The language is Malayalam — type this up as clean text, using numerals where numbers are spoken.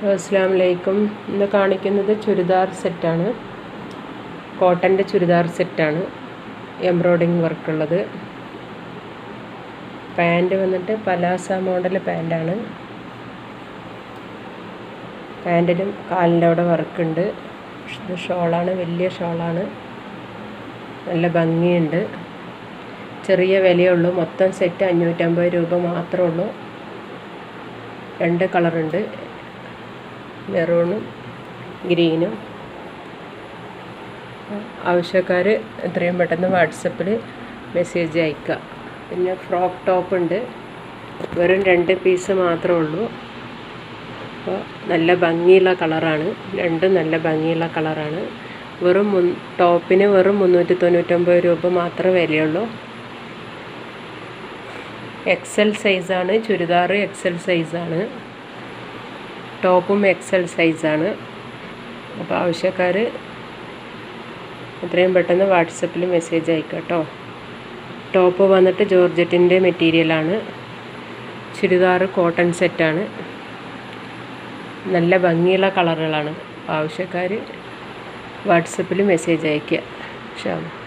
അസ്സലാമു അലൈക്കും. ഇന്ന് കാണിക്കുന്നത് ചുരിദാർ സെറ്റാണ്. കോട്ടൻ്റെ ചുരിദാർ സെറ്റാണ്, എംബ്രോയ്ഡിങ് വർക്കുള്ളത്. പാൻറ്റ് വന്നിട്ട് പലാസ മോഡൽ പാൻറ്റാണ്. പാൻറ്റിലും കാലിൻ്റെ അവിടെ വർക്കുണ്ട്. ഇത് ഷോളാണ്, വലിയ ഷോളാണ്, നല്ല ഭംഗിയുണ്ട്. ചെറിയ വിലയുള്ളൂ. മൊത്തം സെറ്റ് 550 രൂപ മാത്രമേ ഉള്ളൂ. 2 കളറുണ്ട്, മെറൂണും ഗ്രീനും. ആവശ്യക്കാർ എത്രയും പെട്ടെന്ന് വാട്സപ്പിൽ മെസ്സേജ് അയക്കുക. പിന്നെ ഫ്രോക്ക് ടോപ്പ് ഉണ്ട്, വെറും 2 പീസ് മാത്രമേ ഉള്ളൂ. അപ്പോൾ നല്ല ഭംഗിയുള്ള കളറാണ്, രണ്ടും നല്ല ഭംഗിയുള്ള കളറാണ്. ടോപ്പിന് വെറും 399 രൂപ മാത്രമേ വിലയുള്ളൂ. XL സൈസാണ്, ചുരിദാർ XL സൈസാണ്, ടോപ്പും XL സൈസാണ്. അപ്പോൾ ആവശ്യക്കാർ എത്രയും പെട്ടെന്ന് വാട്സപ്പിൽ മെസ്സേജ് അയക്കുക കേട്ടോ. ടോപ്പ് വന്നിട്ട് ജോർജറ്റിൻ്റെ മെറ്റീരിയലാണ്. ചുരിദാർ കോട്ടൺ സെറ്റാണ്. നല്ല ഭംഗിയുള്ള കളറുകളാണ്. ആവശ്യക്കാർ വാട്സപ്പിൽ മെസ്സേജ് അയയ്ക്കുക. ഇൻഷാ അല്ലാഹ്.